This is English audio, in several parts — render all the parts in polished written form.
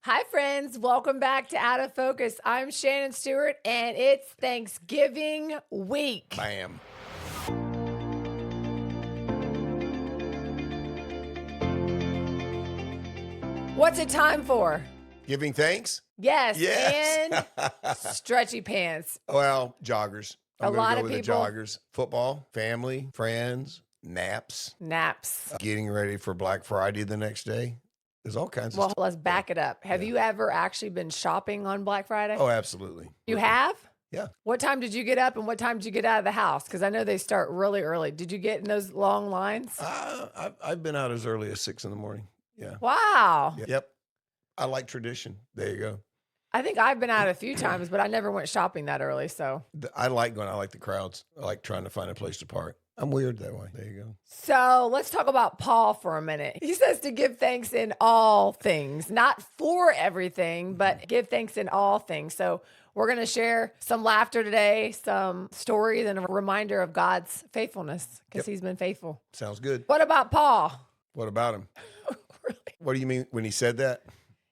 Hi, friends. Welcome back to Out of Focus. I'm Shannon Stewart, and it's Thanksgiving week. Bam. What's it time for? Giving thanks? Yes, Yes. and stretchy pants. Well, joggers. I'm A going to lot go of with people- the joggers. Football, family, friends, naps, Naps. getting ready for Black Friday the next day. There's all kinds of Well, stuff. let's back it up. Have Yeah. you ever actually been shopping on Black Friday? Oh, absolutely. You have? Yeah. What time did you get up and what time did you get out of the house? Because I know they start really early. Did you get in those long lines? I've been out as early as 6 in the morning. Yeah. Wow. Yep. I like tradition. There you go. I think I've been out a few times, but I never went shopping that early. So I like going. I like the crowds. I like trying to find a place to park. I'm weird that way. There you go. So let's talk about Paul for a minute. He says to give thanks in all things, not for everything, but give thanks in all things. So we're going to share some laughter today, some stories, and a reminder of God's faithfulness because he's been faithful. Sounds good. What about Paul? What about him? Really? What do you mean when he said that?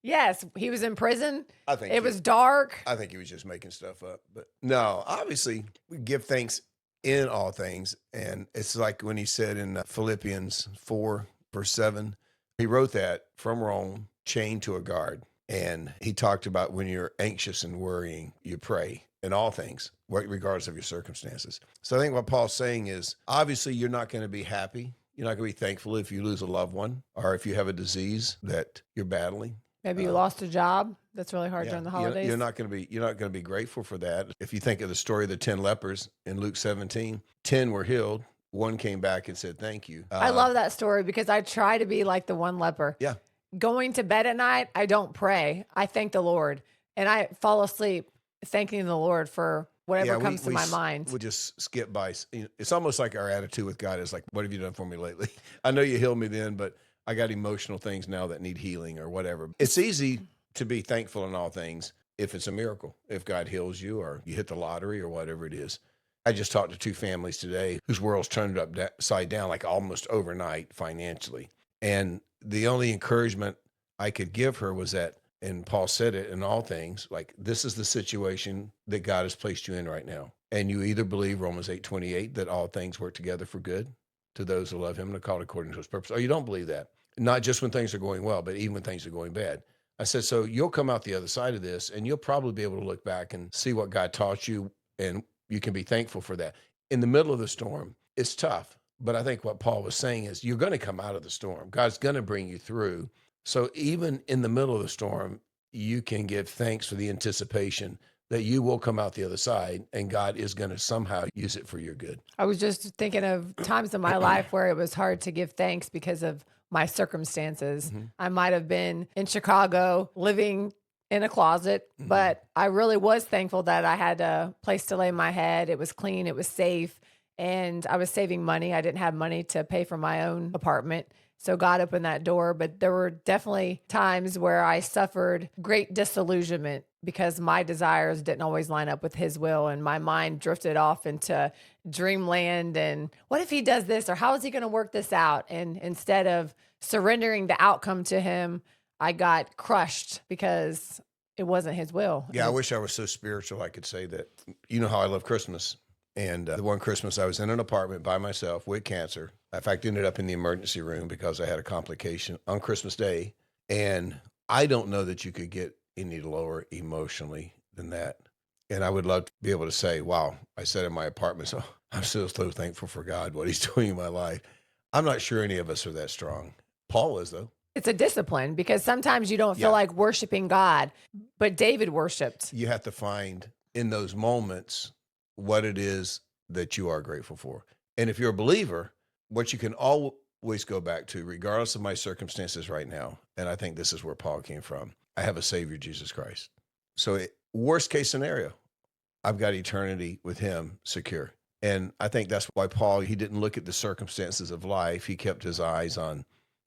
Yes, he was in prison. I think It was dark. I think he was just making stuff up. But no, obviously, we give thanks in all things. And it's like when he said in Philippians 4, verse 7, he wrote that from Rome, chained to a guard. And he talked about when you're anxious and worrying, you pray in all things, regardless of your circumstances. So I think what Paul's saying is, obviously, you're not going to be happy. You're not going to be thankful if you lose a loved one or if you have a disease that you're battling. Maybe you lost a job. That's really hard during the holidays. You're not going to be grateful for that. If you think of the story of the 10 lepers in Luke 17, 10 were healed. One came back and said, thank you. I love that story because I try to be like the one leper. Yeah. Going to bed at night, I don't pray. I thank the Lord. And I fall asleep thanking the Lord for whatever comes to my mind. We'll just skip by. It's almost like our attitude with God is like, what have you done for me lately? I know you healed me then, but I got emotional things now that need healing or whatever. It's easy to be thankful in all things if it's a miracle, if God heals you or you hit the lottery or whatever it is. I just talked to two families today whose worlds turned upside down like almost overnight financially. And the only encouragement I could give her was that, and Paul said it in all things, like this is the situation that God has placed you in right now. And you either believe Romans 8:28, that all things work together for good to those who love him and are called according to his purpose, or you don't believe that. Not just when things are going well, but even when things are going bad. I said, so you'll come out the other side of this and you'll probably be able to look back and see what God taught you and you can be thankful for that. In the middle of the storm, it's tough. But I think what Paul was saying is you're going to come out of the storm. God's going to bring you through. So even in the middle of the storm, you can give thanks for the anticipation that you will come out the other side and God is going to somehow use it for your good. I was just thinking of times in my life where it was hard to give thanks because of my circumstances. I might have been in Chicago living in a closet, but I really was thankful that I had a place to lay my head. It was clean, it was safe, and I was saving money. I didn't have money to pay for my own apartment. So God opened that door, but there were definitely times where I suffered great disillusionment because my desires didn't always line up with his will and my mind drifted off into dreamland and what if he does this or how is he going to work this out? And instead of surrendering the outcome to him, I got crushed because it wasn't his will. Yeah, I wish I was so spiritual I could say that. You know how I love Christmas. And the one Christmas I was in an apartment by myself with cancer. In fact, ended up in the emergency room because I had a complication on Christmas Day. And I don't know that you could get any lower emotionally than that. And I would love to be able to say, wow, I sat in my apartment, so I'm still so thankful for God, what he's doing in my life. I'm not sure any of us are that strong. Paul is, though. It's a discipline because sometimes you don't feel like worshiping God, but David worshiped. You have to find in those moments what it is that you are grateful for. And if you're a believer, what you can always go back to, regardless of my circumstances right now, and I think this is where Paul came from, I have a Savior, Jesus Christ. So worst case scenario, I've got eternity with him secure. And I think that's why Paul, he didn't look at the circumstances of life. He kept his eyes on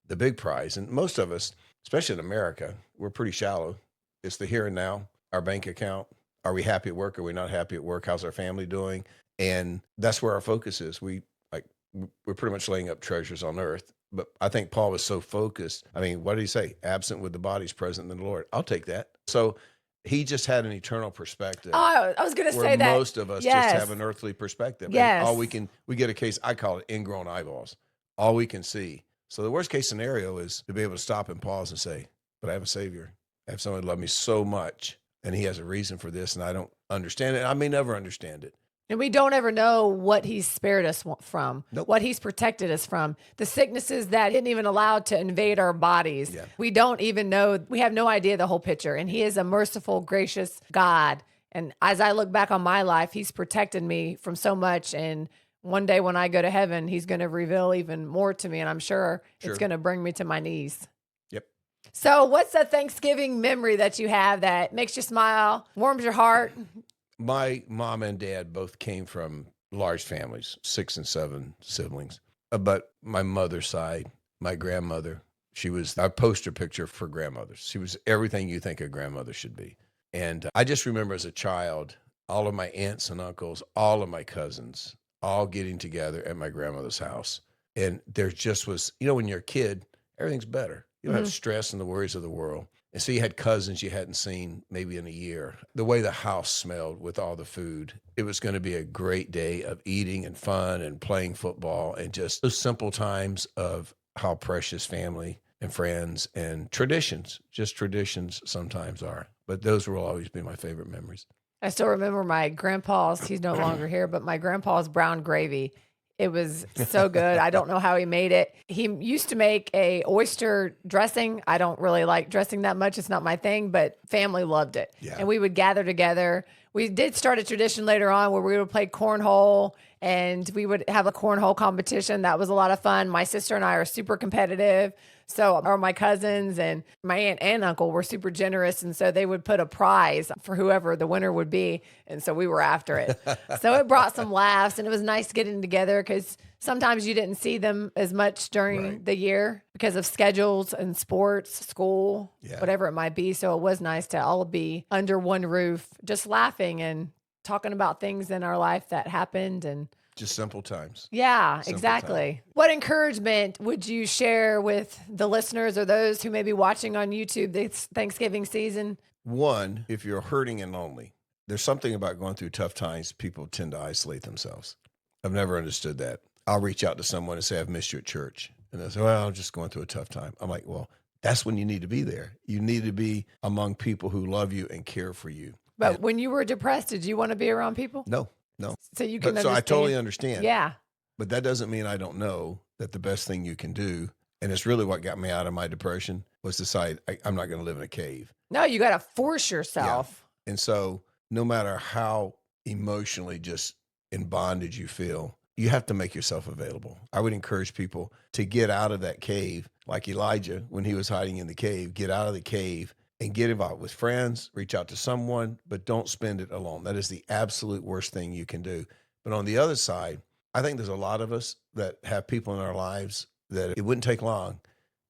the big prize. And most of us, especially in America, we're pretty shallow. It's the here and now, our bank account. Are we happy at work? Are we not happy at work? How's our family doing? And that's where our focus is. We're pretty much laying up treasures on earth, But I think Paul was so focused. I mean, what did he say? Absent with the body is present in the Lord. I'll take that. So he just had an eternal perspective. Oh, I was going to where say that. most of us Yes. just have an earthly perspective. And Yes. we get a case, I call it ingrown eyeballs. All we can see. So the worst case scenario is to be able to stop and pause and say, but I have a Savior. I have someone who loved me so much, and he has a reason for this, and I don't understand it. I may never understand it. And we don't ever know what he's spared us from, Nope. what he's protected us from, the sicknesses that didn't even allow to invade our bodies. Yeah. We don't even know, we have no idea the whole picture. And he is a merciful, gracious God. And as I look back on my life, he's protected me from so much. And one day when I go to heaven, he's going to reveal even more to me. And I'm sure it's going to bring me to my knees. Yep. So what's a Thanksgiving memory that you have that makes you smile, warms your heart? My mom and dad both came from large families, 6 and 7 siblings. But my mother's side, my grandmother, she was our poster picture for grandmothers. She was everything you think a grandmother should be. And I just remember as a child, all of my aunts and uncles, all of my cousins, all getting together at my grandmother's house. And there just was, when you're a kid, everything's better. You don't have stress and the worries of the world. And so you had cousins you hadn't seen maybe in a year. The way the house smelled with all the food, it was going to be a great day of eating and fun and playing football and just those simple times of how precious family and friends and traditions sometimes are. But those will always be my favorite memories. I still remember my grandpa's, he's no longer here, but my grandpa's brown gravy. It was so good. I don't know how he made it. He used to make a oyster dressing. I don't really like dressing that much. It's not my thing, but family loved it. Yeah. And we would gather together. We did start a tradition later on where we would play cornhole and we would have a cornhole competition. That was a lot of fun. My sister and I are super competitive. So are my cousins, and my aunt and uncle were super generous. And so they would put a prize for whoever the winner would be. And so we were after it. So it brought some laughs, and it was nice getting together because sometimes you didn't see them as much during the year because of schedules and sports, school, whatever it might be. So it was nice to all be under one roof, just laughing and talking about things in our life that happened and just simple times. Yeah, Simple exactly. time. What encouragement would you share with the listeners or those who may be watching on YouTube this Thanksgiving season? One, if you're hurting and lonely, there's something about going through tough times. People tend to isolate themselves. I've never understood that. I'll reach out to someone and say, I've missed you at church. And they'll say, well, I'm just going through a tough time. I'm like, well, that's when you need to be there. You need to be among people who love you and care for you. But when you were depressed, did you want to be around people? No. So you can understand. So I totally understand. Yeah. But that doesn't mean I don't know that the best thing you can do, and it's really what got me out of my depression, was decide I'm not going to live in a cave. No, you got to force yourself. Yeah. And so no matter how emotionally just in bondage you feel, you have to make yourself available. I would encourage people to get out of that cave, like Elijah when he was hiding in the cave. Get out of the cave and get involved with friends, reach out to someone, but don't spend it alone. That is the absolute worst thing you can do. But on the other side, I think there's a lot of us that have people in our lives that it wouldn't take long.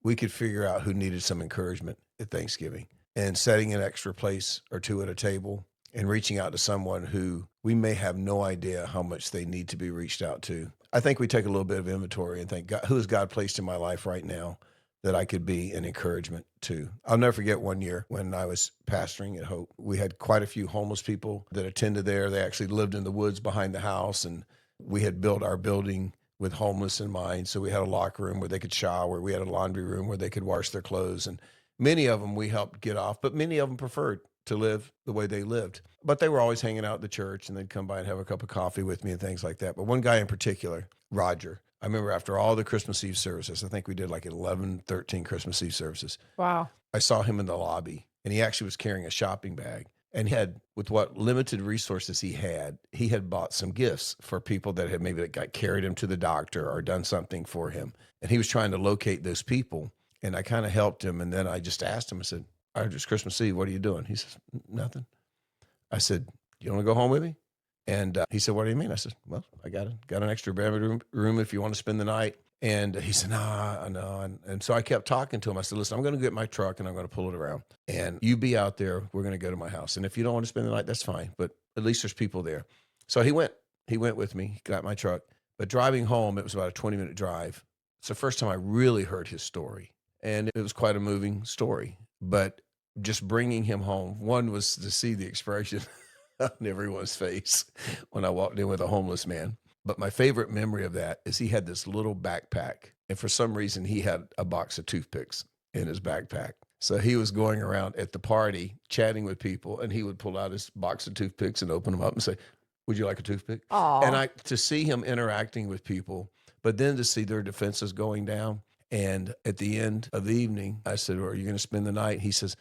We could figure out who needed some encouragement at Thanksgiving, and setting an extra place or two at a table and reaching out to someone who we may have no idea how much they need to be reached out to. I think we take a little bit of inventory and think, God, who has God placed in my life right now that I could be an encouragement to? I'll never forget one year when I was pastoring at Hope. We had quite a few homeless people that attended there. They actually lived in the woods behind the house, and we had built our building with homeless in mind. So we had a locker room where they could shower. We had a laundry room where they could wash their clothes. And many of them we helped get off, but many of them preferred to live the way they lived. But they were always hanging out at the church, and they'd come by and have a cup of coffee with me and things like that. But one guy in particular, Roger, I remember after all the Christmas Eve services, I think we did like 11, 13 Christmas Eve services. Wow. I saw him in the lobby, and he actually was carrying a shopping bag. And he had, with what limited resources he had bought some gifts for people that had maybe got carried him to the doctor or done something for him. And he was trying to locate those people. And I kind of helped him. And then I just asked him, I said, all right, it's Christmas Eve. What are you doing? He says, nothing. I said, you want to go home with me? And he said, what do you mean? I said, well, I got an extra bedroom if you want to spend the night. And he said, no. And so I kept talking to him. I said, listen, I'm going to get my truck and I'm going to pull it around. And you be out there. We're going to go to my house. And if you don't want to spend the night, that's fine. But at least there's people there. So he went with me, got my truck. But driving home, it was about a 20-minute drive. It's the first time I really heard his story. And it was quite a moving story. But just bringing him home, one was to see the expression on everyone's face when I walked in with a homeless man. But my favorite memory of that is he had this little backpack. And for some reason, he had a box of toothpicks in his backpack. So he was going around at the party, chatting with people, and he would pull out his box of toothpicks and open them up and say, "Would you like a toothpick?" Aw. And to see him interacting with people, but then to see their defenses going down. And at the end of the evening, I said, "Well, are you going to spend the night?" He says,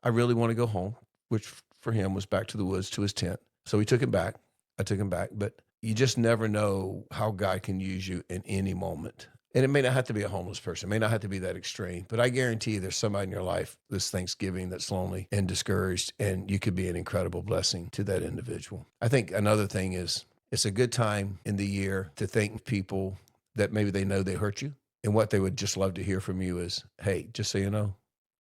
"I really want to go home," which for him was back to the woods, to his tent. So we took him back. I took him back. But you just never know how God can use you in any moment. And it may not have to be a homeless person. It may not have to be that extreme. But I guarantee you there's somebody in your life this Thanksgiving that's lonely and discouraged, and you could be an incredible blessing to that individual. I think another thing is it's a good time in the year to thank people that maybe they know they hurt you. And what they would just love to hear from you is, "Hey, just so you know,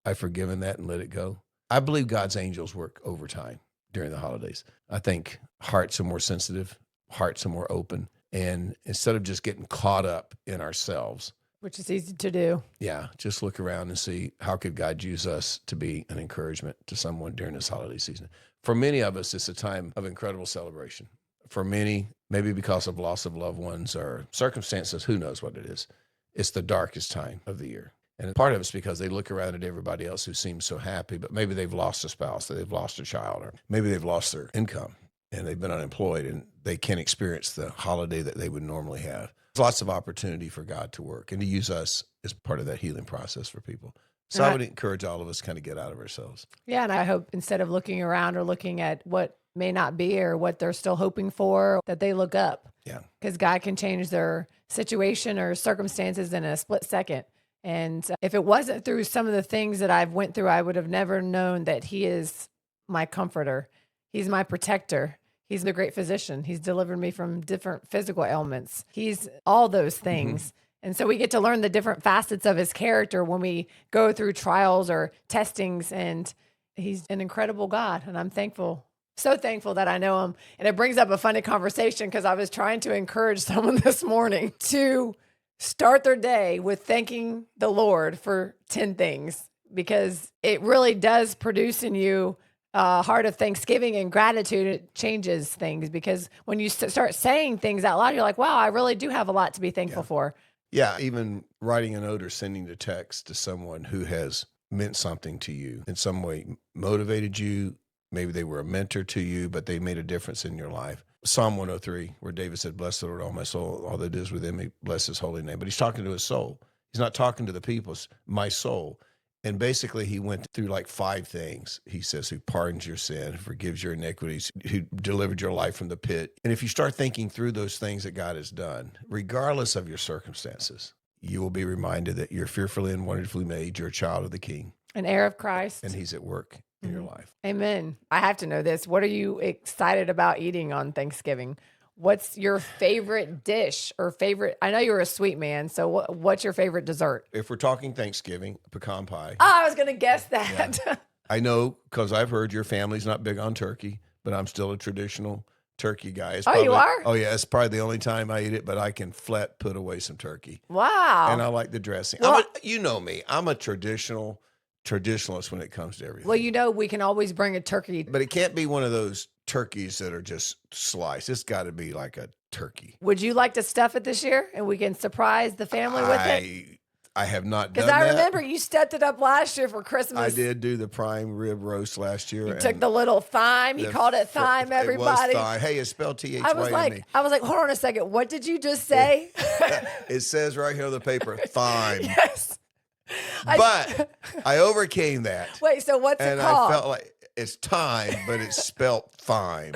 I've forgiven that and let it go." I believe God's angels work overtime during the holidays. I think hearts are more sensitive, hearts are more open. And instead of just getting caught up in ourselves, which is easy to do. Yeah, just look around and see how could God use us to be an encouragement to someone during this holiday season. For many of us, it's a time of incredible celebration. For many, maybe because of loss of loved ones or circumstances, who knows what it is. It's the darkest time of the year. And part of it's because they look around at everybody else who seems so happy, but maybe they've lost a spouse, they've lost a child, or maybe they've lost their income and they've been unemployed and they can't experience the holiday that they would normally have. There's lots of opportunity for God to work and to use us as part of that healing process for people. So I would encourage all of us to kind of get out of ourselves. Yeah, and I hope instead of looking around or looking at what may not be or what they're still hoping for, that they look up. Yeah. Because God can change their situation or circumstances in a split second. And if it wasn't through some of the things that I've went through, I would have never known that He is my comforter. He's my protector. He's the great physician. He's delivered me from different physical ailments. He's all those things. Mm-hmm. And so we get to learn the different facets of His character when we go through trials or testings. And He's an incredible God. And I'm thankful, so thankful that I know Him. And it brings up a funny conversation because I was trying to encourage someone this morning to start their day with thanking the Lord for 10 things, because it really does produce in you a heart of thanksgiving and gratitude. It changes things because when you start saying things out loud, you're like, wow, I really do have a lot to be thankful for. Yeah, even writing a note or sending a text to someone who has meant something to you, in some way motivated you. Maybe they were a mentor to you, but they made a difference in your life. Psalm 103, where David said, "Bless the Lord, all my soul, all that is within me, bless His holy name." But he's talking to his soul. He's not talking to the people, it's my soul. And basically he went through like 5 things. He says, who pardons your sin, who forgives your iniquities, who delivered your life from the pit. And if you start thinking through those things that God has done, regardless of your circumstances, you will be reminded that you're fearfully and wonderfully made. You're a child of the King. An heir of Christ. And He's at work in your life. Amen. I have to know this. What are you excited about eating on Thanksgiving? What's your favorite dish or favorite? I know you're a sweet man, so what's your favorite dessert? If we're talking Thanksgiving, pecan pie. Oh, I was going to guess that. Yeah. I know, because I've heard your family's not big on turkey, but I'm still a traditional turkey guy. You are? Oh, yeah. It's probably the only time I eat it, but I can flat put away some turkey. Wow. And I like the dressing. Well, you know me. I'm a traditionalist when it comes to everything. Well, we can always bring a turkey. But it can't be one of those turkeys that are just sliced. It's got to be like a turkey. Would you like to stuff it this year and we can surprise the family with it? I have not done that. Because I remember you stepped it up last year for Christmas. I did do the prime rib roast last year. You took the little thyme. He called it thyme, everybody. It was thyme. Hey, it's spelled T-H-Y. I was like, hold on a second. What did you just say? It says right here on the paper, thyme. Yes. But I overcame that. Wait, so what's it called? And I felt like it's thyme, but it's spelt thyme.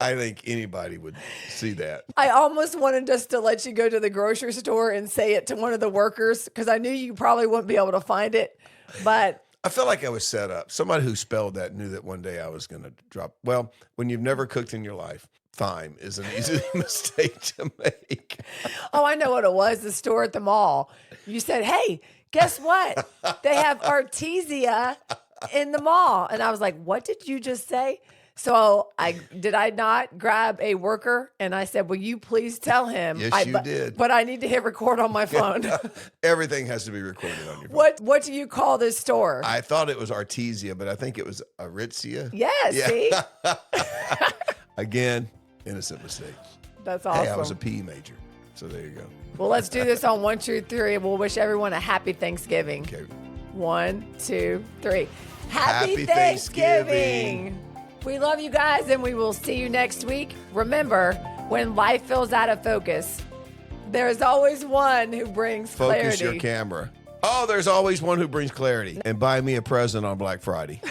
I think anybody would see that. I almost wanted just to let you go to the grocery store and say it to one of the workers because I knew you probably wouldn't be able to find it. But I felt like I was set up. Somebody who spelled that knew that one day I was going to drop. Well, when you've never cooked in your life, thyme is an easy mistake to make. Oh, I know what it was. The store at the mall. You said, hey, guess what? They have artesia in the mall. And I was like, what did you just say? So did I not grab a worker and I said, will you please tell him? Yes, you did. But I need to hit record on my phone. Everything has to be recorded on your phone. What do you call this store? I thought it was Artesia, but I think it was Aritzia. Yes, see? Again, innocent mistake. That's awesome. Hey, I was a PE major. So there you go. Well, let's do this on 1, 2, 3. We'll wish everyone a happy Thanksgiving. Okay. 1, 2, 3. Happy Thanksgiving. We love you guys, and we will see you next week. Remember, when life feels out of focus, there's always one who brings clarity. Focus your camera. Oh, there's always one who brings clarity. And buy me a present on Black Friday.